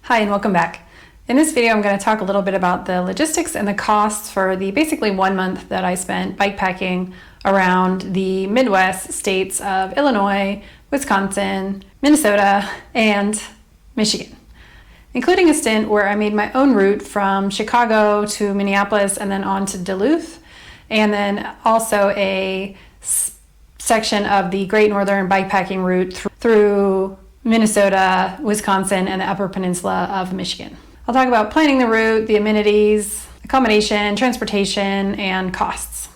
Hi and welcome back. In this video I'm going to talk a little bit about the logistics and the costs for the basically 1 month that I spent bikepacking around the Midwest states of Illinois, Wisconsin, Minnesota, and Michigan, including a stint where I made my own route from Chicago to Minneapolis and then on to Duluth, and then also a section of the Great Northern Bikepacking Route through Minnesota, Wisconsin, and the Upper Peninsula of Michigan. I'll talk about planning the route, the amenities, accommodation, transportation, and costs.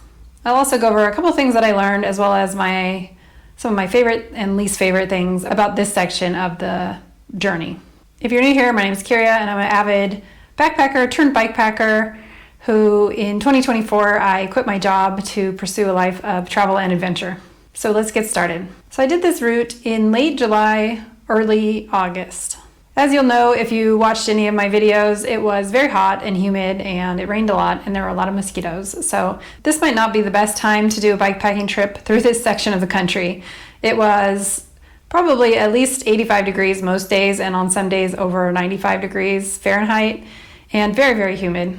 I'll also go over a couple things that I learned, as well as some of my favorite and least favorite things about this section of the journey. If you're new here, my name is Kyria, and I'm an avid backpacker turned bikepacker who in 2024 I quit my job to pursue a life of travel and adventure. So let's get started. So I did this route in late July, early August. As you'll know, if you watched any of my videos, it was very hot and humid and it rained a lot and there were a lot of mosquitoes. So this might not be the best time to do a bikepacking trip through this section of the country. It was probably at least 85 degrees most days, and on some days over 95 degrees Fahrenheit, and very, very humid.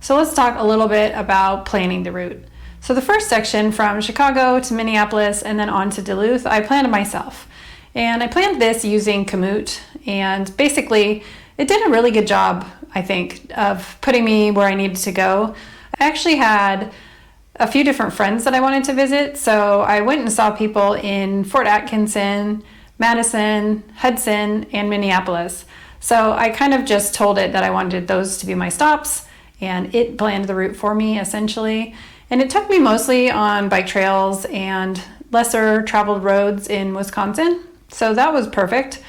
So let's talk a little bit about planning the route. So the first section from Chicago to Minneapolis and then on to Duluth, I planned myself. And I planned this using Komoot, and basically it did a really good job, I think, of putting me where I needed to go. I actually had a few different friends that I wanted to visit, so I went and saw people in Fort Atkinson, Madison, Hudson, and Minneapolis. So I kind of just told it that I wanted those to be my stops, and it planned the route for me essentially. And it took me mostly on bike trails and lesser traveled roads in Wisconsin. So that was perfect.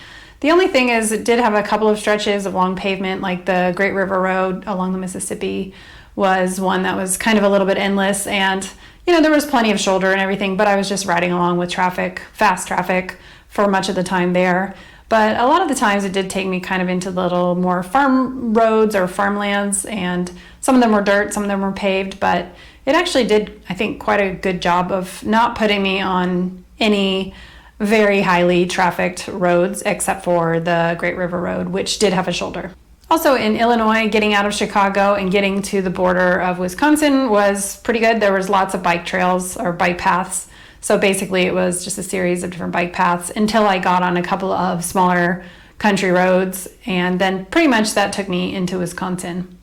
The only thing is it did have a couple of stretches of long pavement, like the Great River Road along the Mississippi was one that was kind of a little bit endless, and there was plenty of shoulder and everything, but I was just riding along with traffic, fast traffic, for much of the time there. But a lot of the times it did take me kind of into little more farm roads or farmlands, and some of them were dirt, some of them were paved, but it actually did, I think, quite a good job of not putting me on any very highly trafficked roads except for the Great River Road, which did have a shoulder. Also in Illinois, getting out of Chicago and getting to the border of Wisconsin was pretty good. There was lots of bike trails or bike paths. So basically it was just a series of different bike paths until I got on a couple of smaller country roads, and then pretty much that took me into Wisconsin.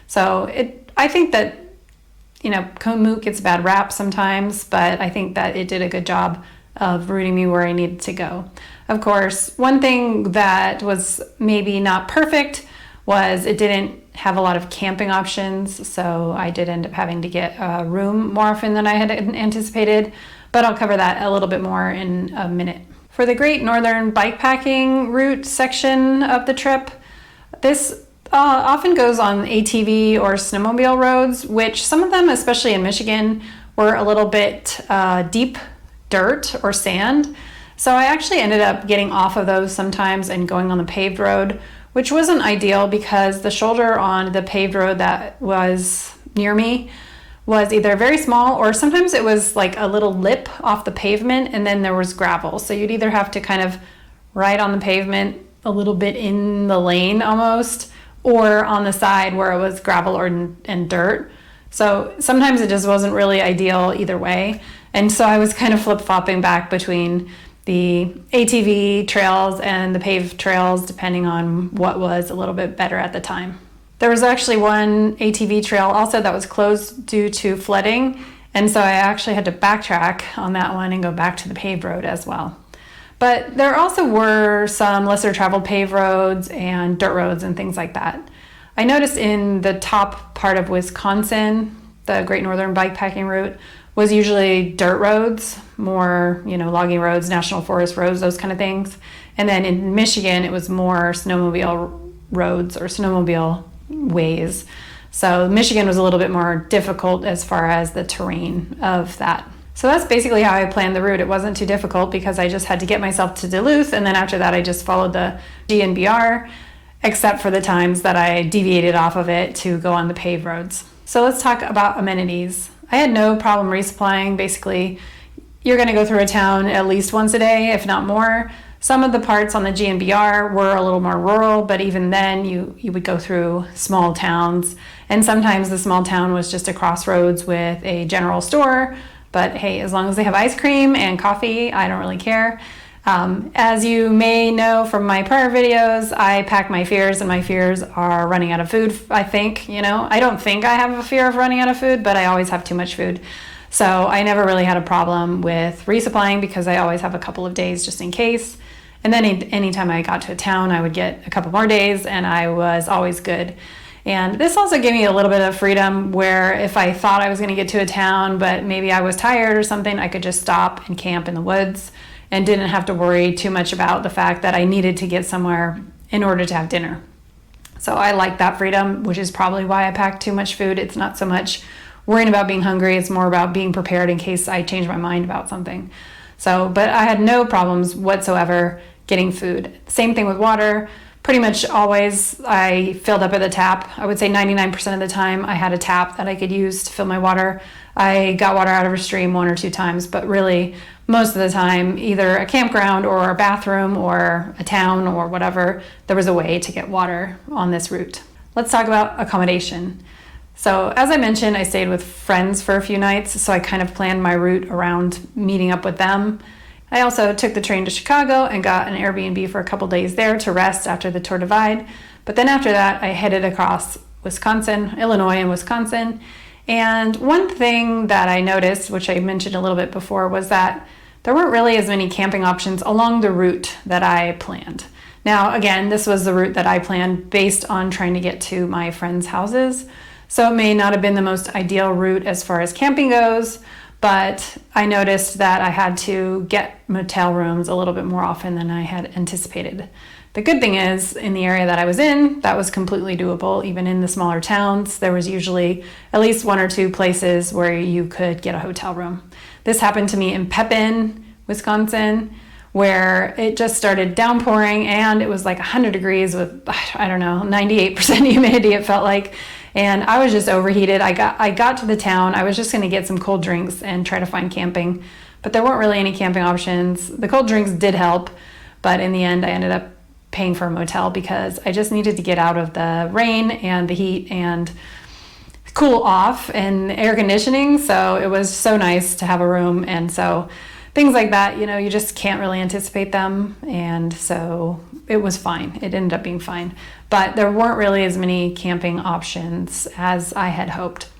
So I think that Komoot gets a bad rap sometimes, but I think that it did a good job of routing me where I needed to go. Of course, one thing that was maybe not perfect was it didn't have a lot of camping options, so I did end up having to get a room more often than I had anticipated, but I'll cover that a little bit more in a minute. For the Great Northern Bikepacking Route section of the trip, this often goes on ATV or snowmobile roads, which some of them, especially in Michigan, were a little bit deep dirt or sand. So I actually ended up getting off of those sometimes and going on the paved road, which wasn't ideal because the shoulder on the paved road that was near me was either very small, or sometimes it was like a little lip off the pavement and then there was gravel. So you'd either have to kind of ride on the pavement a little bit in the lane almost, or on the side where it was gravel and dirt. So sometimes it just wasn't really ideal either way. And so I was kind of flip-flopping back between the ATV trails and the paved trails, depending on what was a little bit better at the time. There was actually one ATV trail also that was closed due to flooding, and so I actually had to backtrack on that one and go back to the paved road as well. But there also were some lesser traveled paved roads and dirt roads and things like that. I noticed in the top part of Wisconsin, the Great Northern Bikepacking Route was usually dirt roads, more, logging roads, national forest roads, those kind of things. And then in Michigan, it was more snowmobile roads or snowmobile ways. So Michigan was a little bit more difficult as far as the terrain of that. So that's basically how I planned the route. It wasn't too difficult because I just had to get myself to Duluth, and then after that I just followed the GNBR, except for the times that I deviated off of it to go on the paved roads. So let's talk about amenities. I had no problem resupplying. Basically, you're going to go through a town at least once a day, if not more. Some of the parts on the GNBR were a little more rural, but even then you would go through small towns, and sometimes the small town was just a crossroads with a general store. But hey, as long as they have ice cream and coffee, I don't really care. As you may know from my prior videos, I pack my fears, and my fears are running out of food, I think. I don't think I have a fear of running out of food, but I always have too much food. So I never really had a problem with resupplying because I always have a couple of days just in case. And then anytime I got to a town, I would get a couple more days, and I was always good. And this also gave me a little bit of freedom where if I thought I was going to get to a town, but maybe I was tired or something, I could just stop and camp in the woods and didn't have to worry too much about the fact that I needed to get somewhere in order to have dinner. So I like that freedom, which is probably why I pack too much food. It's not so much worrying about being hungry, it's more about being prepared in case I change my mind about something. But I had no problems whatsoever getting food. Same thing with water. Pretty much always I filled up at the tap. I would say 99% of the time I had a tap that I could use to fill my water. I got water out of a stream 1 or 2 times, but really most of the time, either a campground or a bathroom or a town or whatever, there was a way to get water on this route. Let's talk about accommodation. So as I mentioned, I stayed with friends for a few nights, so I kind of planned my route around meeting up with them. I also took the train to Chicago and got an Airbnb for a couple days there to rest after the Tour Divide. But then after that, I headed across Wisconsin, Illinois and Wisconsin. And one thing that I noticed, which I mentioned a little bit before, was that there weren't really as many camping options along the route that I planned. Now, again, this was the route that I planned based on trying to get to my friends' houses. So it may not have been the most ideal route as far as camping goes, but I noticed that I had to get motel rooms a little bit more often than I had anticipated. The good thing is, in the area that I was in, that was completely doable. Even in the smaller towns, there was usually at least 1 or 2 places where you could get a hotel room. This happened to me in Pepin, Wisconsin, where it just started downpouring and it was like 100 degrees with, 98% humidity it felt like. And I was just overheated. I got to the town. I was just going to get some cold drinks and try to find camping, but there weren't really any camping options. The cold drinks did help, but in the end I ended up paying for a motel because I just needed to get out of the rain and the heat and cool off and air conditioning. So it was so nice to have a room. And so things like that, you just can't really anticipate them. And so it was fine. It ended up being fine. But there weren't really as many camping options as I had hoped.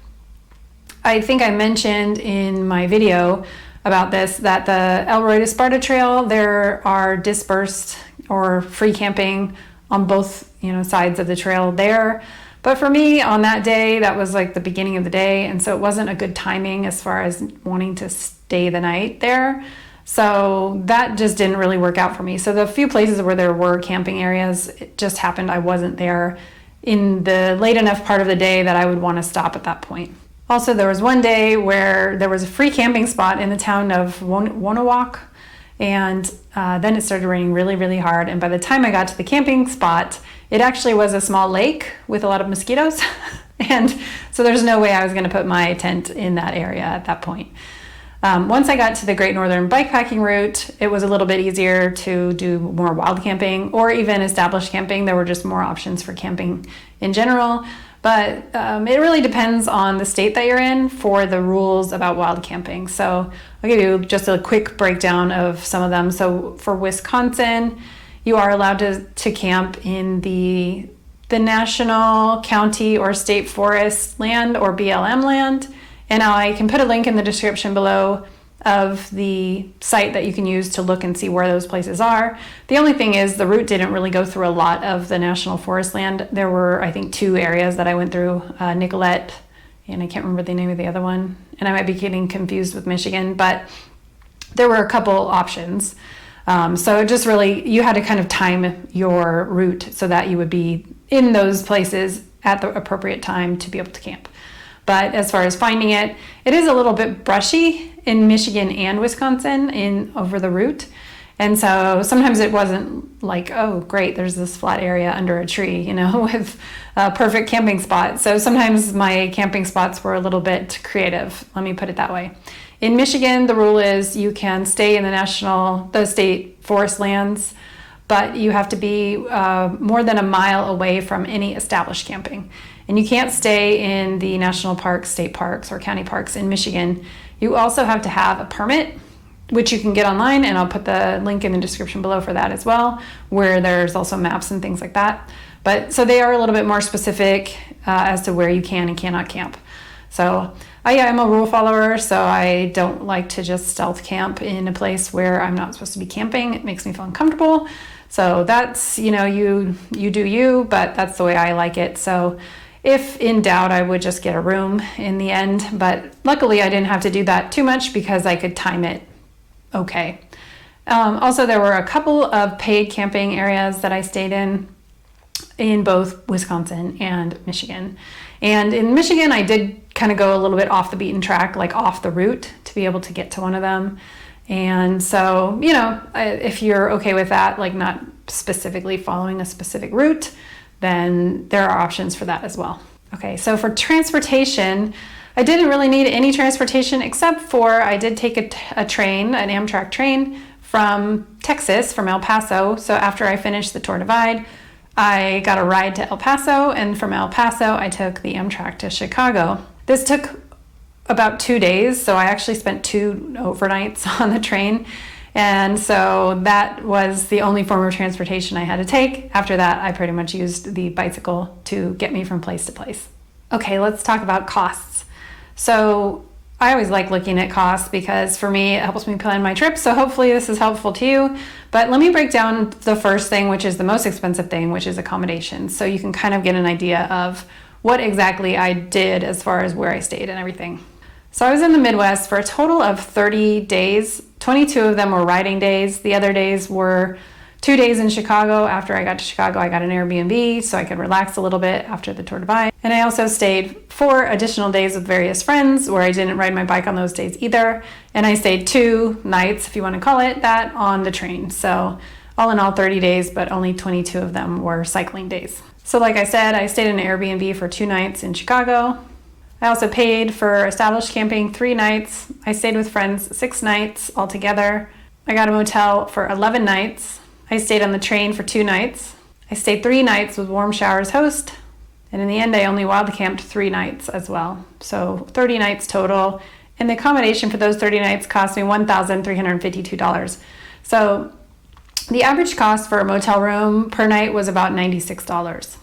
I think I mentioned in my video about this that the Elroy to Sparta Trail, there are dispersed or free camping on both sides of the trail there. But for me on that day, that was like the beginning of the day, and so it wasn't a good timing as far as wanting to stay the night there. So that just didn't really work out for me. So the few places where there were camping areas, it just happened I wasn't there in the late enough part of the day that I would want to stop at that point. Also, there was one day where there was a free camping spot in the town of Woonawak, and then it started raining really, really hard. And by the time I got to the camping spot, it actually was a small lake with a lot of mosquitoes. And so there's no way I was going to put my tent in that area at that point. Once I got to the Great Northern Bikepacking Route, it was a little bit easier to do more wild camping or even established camping. There were just more options for camping in general. But it really depends on the state that you're in for the rules about wild camping. So I'll give you just a quick breakdown of some of them. So for Wisconsin, you are allowed to camp in the national, county, or state forest land or BLM land. And I can put a link in the description below of the site that you can use to look and see where those places are. The only thing is the route didn't really go through a lot of the national forest land. There were, I think, 2 areas that I went through, Nicollet, and I can't remember the name of the other one. And I might be getting confused with Michigan, but there were a couple options. So it just really, you had to kind of time your route so that you would be in those places at the appropriate time to be able to camp. But as far as finding it, it is a little bit brushy in Michigan and Wisconsin over the route. And so sometimes it wasn't like, oh, great, there's this flat area under a tree, with a perfect camping spot. So sometimes my camping spots were a little bit creative, let me put it that way. In Michigan, the rule is you can stay in the state forest lands, but you have to be more than a mile away from any established camping. And you can't stay in the national parks, state parks, or county parks in Michigan. You also have to have a permit, which you can get online, and I'll put the link in the description below for that as well, where there's also maps and things like that. But so they are a little bit more specific as to where you can and cannot camp. So I'm a rule follower, so I don't like to just stealth camp in a place where I'm not supposed to be camping. It makes me feel uncomfortable. So that's, you do you, but that's the way I like it. So if in doubt, I would just get a room in the end. But luckily, I didn't have to do that too much because I could time it okay. Also, there were a couple of paid camping areas that I stayed in both Wisconsin and Michigan. And in Michigan, I did kind of go a little bit off the beaten track, like off the route, to be able to get to one of them. And so, if you're okay with that, like not specifically following a specific route, then there are options for that as well. Okay, so for transportation, I didn't really need any transportation except for I did take a train, an Amtrak train from Texas, from El Paso. So after I finished the Tour Divide, I got a ride to El Paso, and from El Paso, I took the Amtrak to Chicago. This took about 2 days, so I actually spent 2 overnights on the train. And so that was the only form of transportation I had to take. After that, I pretty much used the bicycle to get me from place to place. Okay, let's talk about costs. So I always like looking at costs because for me, it helps me plan my trip. So hopefully this is helpful to you. But let me break down the first thing, which is the most expensive thing, which is accommodations. So you can kind of get an idea of what exactly I did as far as where I stayed and everything. So I was in the Midwest for a total of 30 days. 22 of them were riding days. The other days were 2 days in Chicago. After I got to Chicago, I got an Airbnb so I could relax a little bit after the Tour Divide. And I also stayed 4 additional days with various friends where I didn't ride my bike on those days either. And I stayed 2 nights, if you want to call it that, on the train. So all in all 30 days, but only 22 of them were cycling days. So like I said, I stayed in an Airbnb for 2 nights in Chicago. I also paid for established camping 3 nights. I stayed with friends 6 nights altogether. I got a motel for 11 nights. I stayed on the train for 2 nights. I stayed 3 nights with Warm Showers host. And in the end, I only wild camped 3 nights as well. So 30 nights total. And the accommodation for those 30 nights cost me $1,352. So the average cost for a motel room per night was about $96.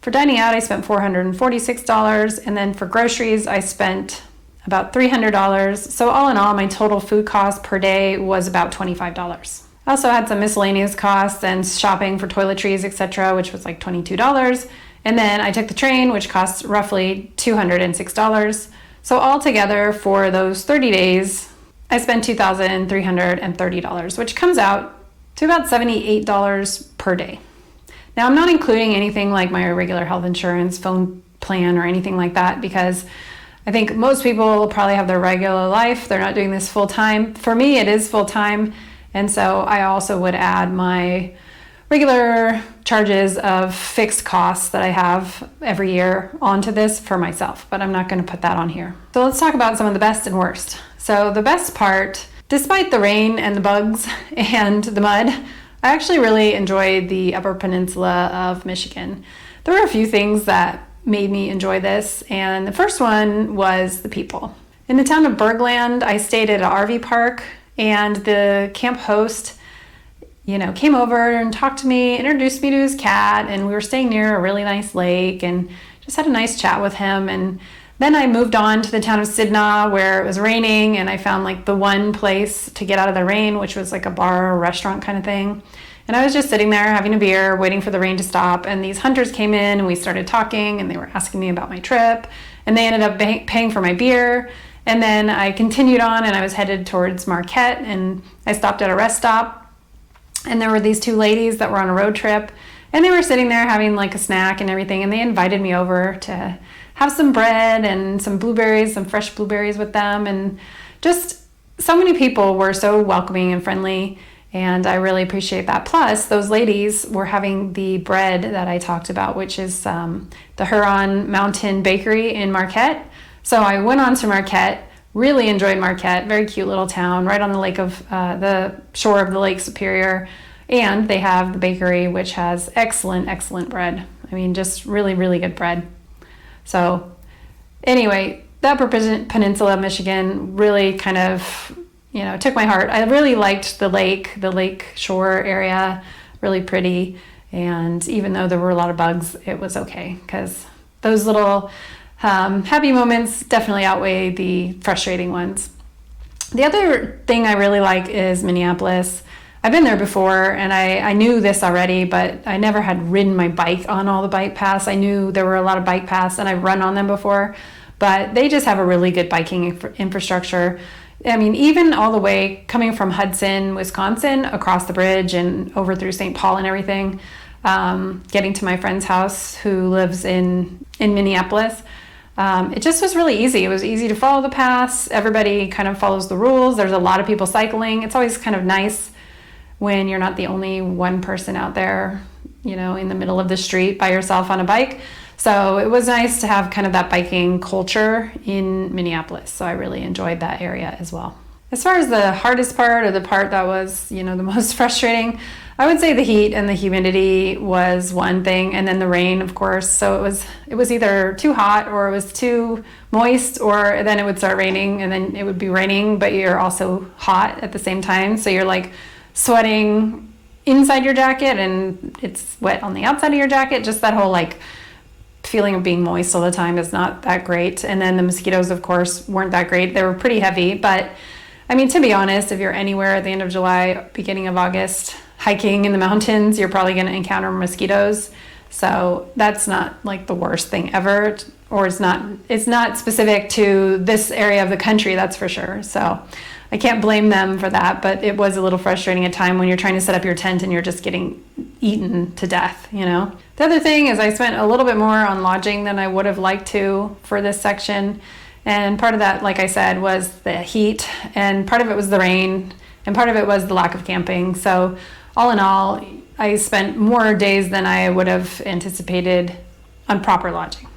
For dining out, I spent $446, and then for groceries, I spent about $300. So all in all, my total food cost per day was about $25. I also had some miscellaneous costs and shopping for toiletries, etc., which was like $22. And then I took the train, which cost roughly $206. So altogether for those 30 days, I spent $2,330, which comes out to about $78 per day. Now, I'm not including anything like my regular health insurance, phone plan, or anything like that because I think most people probably have their regular life. They're not doing this full time. For me, it is full time. And so I also would add my regular charges of fixed costs that I have every year onto this for myself, but I'm not going to put that on here. So let's talk about some of the best and worst. So the best part, despite the rain and the bugs and the mud, I actually really enjoyed the Upper Peninsula of Michigan. There were a few things that made me enjoy this, and the first one was the people. In the town of Bergland, I stayed at an RV park, and the camp host, came over and talked to me, introduced me to his cat, and we were staying near a really nice lake, and just had a nice chat with him. And then I moved on to the town of Sidna where it was raining, and I found like the one place to get out of the rain, which was like a bar or restaurant kind of thing. And I was just sitting there having a beer, waiting for the rain to stop. And these hunters came in and we started talking, and they were asking me about my trip, and they ended up paying for my beer. And then I continued on, and I was headed towards Marquette, and I stopped at a rest stop, and there were these 2 ladies that were on a road trip, and they were sitting there having like a snack and everything. And they invited me over to have some bread and some blueberries, some fresh blueberries with them. And just so many people were so welcoming and friendly, and I really appreciate that. Plus, those ladies were having the bread that I talked about, which is the Huron Mountain Bakery in Marquette. So I went on to Marquette, Really enjoyed Marquette, very cute little town right on the the shore of the Lake Superior. And they have the bakery, which has excellent bread. I mean, just really, really good bread. So anyway, the Upper Peninsula of Michigan really kind of, took my heart. I really liked the lake shore area, really pretty. And even though there were a lot of bugs, it was okay because those little happy moments definitely outweigh the frustrating ones. The other thing I really like is Minneapolis. I've been there before and I knew this already, but I never had ridden my bike on all the bike paths. I knew there were a lot of bike paths and I've run on them before, but they just have a really good biking infrastructure. I mean, even all the way coming from Hudson, Wisconsin, across the bridge and over through St. Paul and everything, getting to my friend's house who lives in Minneapolis. It just was really easy. It was easy to follow the paths. Everybody kind of follows the rules. There's a lot of people cycling. It's always kind of nice when you're not the only one person out there, in the middle of the street by yourself on a bike. So it was nice to have kind of that biking culture in Minneapolis. So I really enjoyed that area as well. As far as the hardest part, or the part that was, the most frustrating, I would say the heat and the humidity was one thing, and then the rain, of course. So it was either too hot or it was too moist, or then it would start raining and then it would be raining, but you're also hot at the same time. So you're like sweating inside your jacket and it's wet on the outside of your jacket. Just that whole feeling of being moist all the time is not that great. And then the mosquitoes, of course, weren't that great. They were pretty heavy, but I mean, to be honest, if you're anywhere at the end of July, beginning of August, hiking in the mountains, you're probably going to encounter mosquitoes. So that's not the worst thing ever, or it's not specific to this area of the country, that's for sure. So I can't blame them for that, but it was a little frustrating at time when you're trying to set up your tent and you're just getting eaten to death, The other thing is I spent a little bit more on lodging than I would have liked to for this section. And part of that, like I said, was the heat, and part of it was the rain, and part of it was the lack of camping. So all in all, I spent more days than I would have anticipated on proper lodging.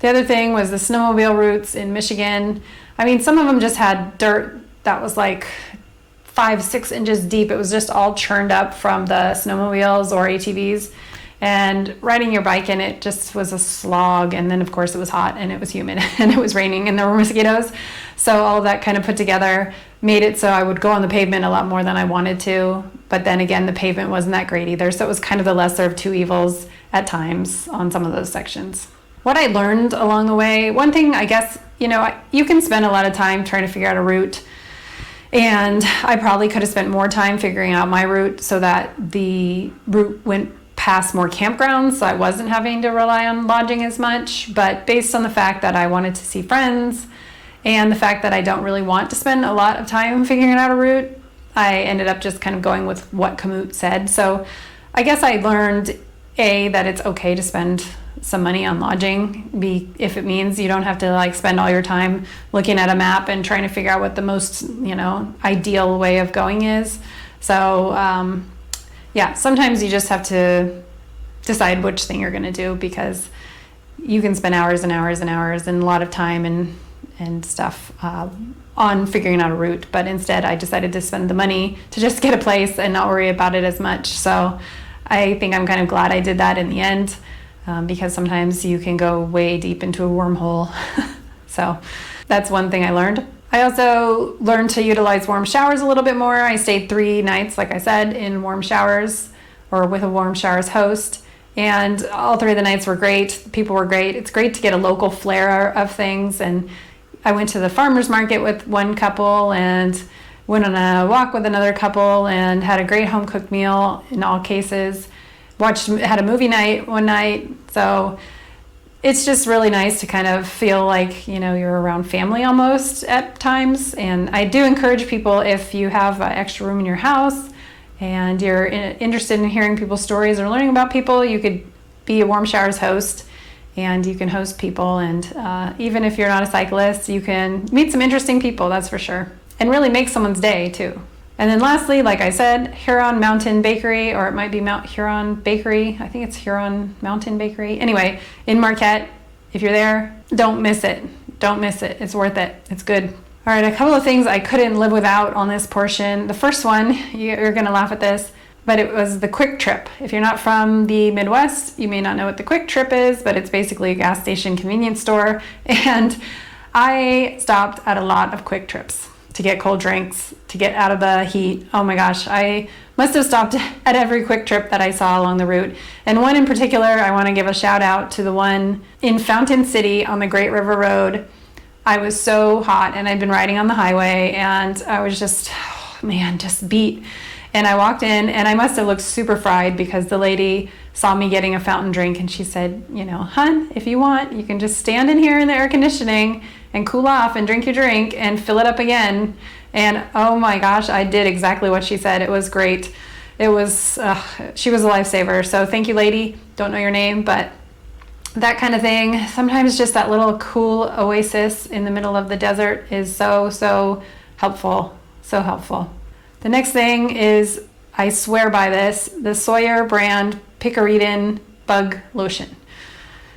The other thing was the snowmobile routes in Michigan. I mean, some of them just had dirt that was 5-6 inches deep. It was just all churned up from the snowmobiles or ATVs. And riding your bike in it just was a slog. And then, of course, it was hot and it was humid and it was raining and there were mosquitoes. So all of that kind of put together made it so I would go on the pavement a lot more than I wanted to. But then again, the pavement wasn't that great either. So it was kind of the lesser of two evils at times on some of those sections. What I learned along the way, one thing, I guess, you can spend a lot of time trying to figure out a route. And I probably could have spent more time figuring out my route so that the route went past more campgrounds, so I wasn't having to rely on lodging as much. But based on the fact that I wanted to see friends and the fact that I don't really want to spend a lot of time figuring out a route, I ended up just kind of going with what Komoot said. So I guess I learned, that it's okay to spend some money on lodging, if it means you don't have to spend all your time looking at a map and trying to figure out what the most, ideal way of going is. So sometimes you just have to decide which thing you're going to do, because you can spend hours and hours and hours and a lot of time and stuff on figuring out a route. But instead, I decided to spend the money to just get a place and not worry about it as much. So I think I'm kind of glad I did that in the end, because sometimes you can go way deep into a wormhole. So that's one thing I learned. I also learned to utilize warm showers a little bit more. I stayed 3 nights, like I said, in warm showers or with a warm showers host. And all 3 of the nights were great. The people were great. It's great to get a local flair of things. And I went to the farmer's market with one couple and went on a walk with another couple and had a great home cooked meal in all cases. Had a movie night one night. So it's just really nice to kind of feel like, you're around family almost at times. And I do encourage people, if you have extra room in your house and you're interested in hearing people's stories or learning about people, you could be a warm showers host and you can host people. And even if you're not a cyclist, you can meet some interesting people, that's for sure. And really make someone's day too. And then lastly, like I said, Huron Mountain Bakery, or it might be Mount Huron Bakery. I think it's Huron Mountain Bakery. Anyway, in Marquette, if you're there, don't miss it. Don't miss it. It's worth it. It's good. All right, a couple of things I couldn't live without on this portion. The first one, you're gonna laugh at this, but it was the Quick Trip. If you're not from the Midwest, you may not know what the Quick Trip is, but it's basically a gas station convenience store. And I stopped at a lot of Quick Trips to get cold drinks, to get out of the heat. Oh my gosh, I must have stopped at every Quick Trip that I saw along the route. And one in particular, I want to give a shout out to the one in Fountain City on the Great River Road. I was so hot and I'd been riding on the highway and I was just, oh man, just beat. And I walked in and I must have looked super fried because the lady saw me getting a fountain drink and she said, you know, hun, if you want, you can just stand in here in the air conditioning and cool off and drink your drink and fill it up again. And oh my gosh, I did exactly what she said. It was great. It was, she was a lifesaver. So thank you, lady. Don't know your name, but that kind of thing. Sometimes just that little cool oasis in the middle of the desert is so helpful. So helpful. The next thing is, I swear by this, the Sawyer brand picaridin bug lotion.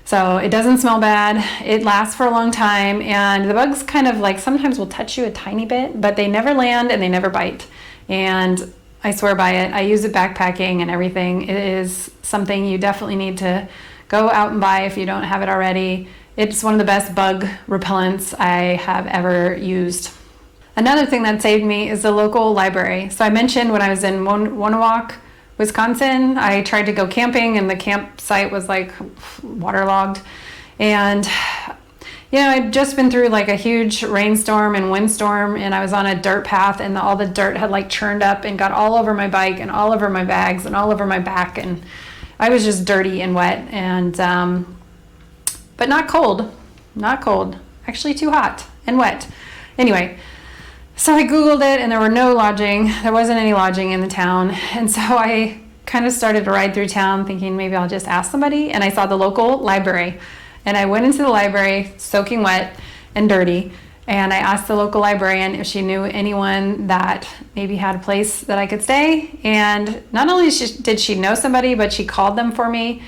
So it doesn't smell bad, it lasts for a long time, and the bugs kind of like sometimes will touch you a tiny bit, but they never land and they never bite. And I swear by it. I use it backpacking and everything. It is something you definitely need to go out and buy if you don't have it already. It's one of the best bug repellents I have ever used. Another thing that saved me is the local library. So I mentioned when I was in Woonawak, Wisconsin, I tried to go camping and the campsite was like waterlogged. And you know, I'd just been through like a huge rainstorm and windstorm, and I was on a dirt path and all the dirt had like churned up and got all over my bike and all over my bags and all over my back, and I was just dirty and wet, and but not cold, actually too hot and wet. Anyway, so I Googled it and there wasn't any lodging in the town. And so I kind of started to ride through town thinking maybe I'll just ask somebody, and I saw the local library. And I went into the library soaking wet and dirty, and I asked the local librarian if she knew anyone that maybe had a place that I could stay. And not only did she know somebody, but she called them for me,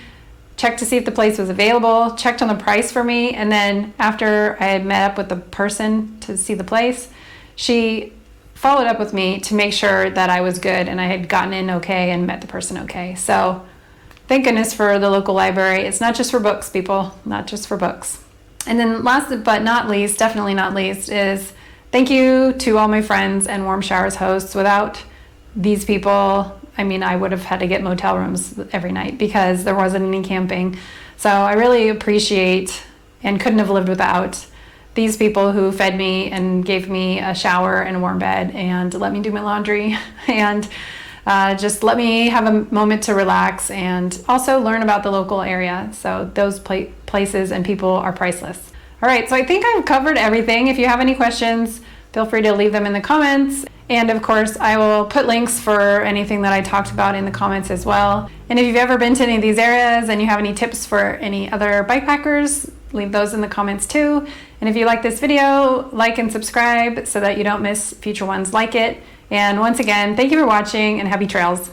checked to see if the place was available, checked on the price for me, and then after I had met up with the person to see the place, she followed up with me to make sure that I was good and I had gotten in okay and met the person okay. So thank goodness for the local library. It's not just for books, people, not just for books. And then last but not least, definitely not least, is thank you to all my friends and Warm Showers hosts. Without these people, I mean, I would have had to get motel rooms every night because there wasn't any camping. So I really appreciate and couldn't have lived without these people who fed me and gave me a shower and a warm bed and let me do my laundry and just let me have a moment to relax and also learn about the local area. So those places and people are priceless. All right, so I think I've covered everything. If you have any questions, feel free to leave them in the comments. And of course, I will put links for anything that I talked about in the comments as well. And if you've ever been to any of these areas and you have any tips for any other bikepackers, leave those in the comments too. And if you like this video, like and subscribe so that you don't miss future ones like it. And once again, thank you for watching and happy trails.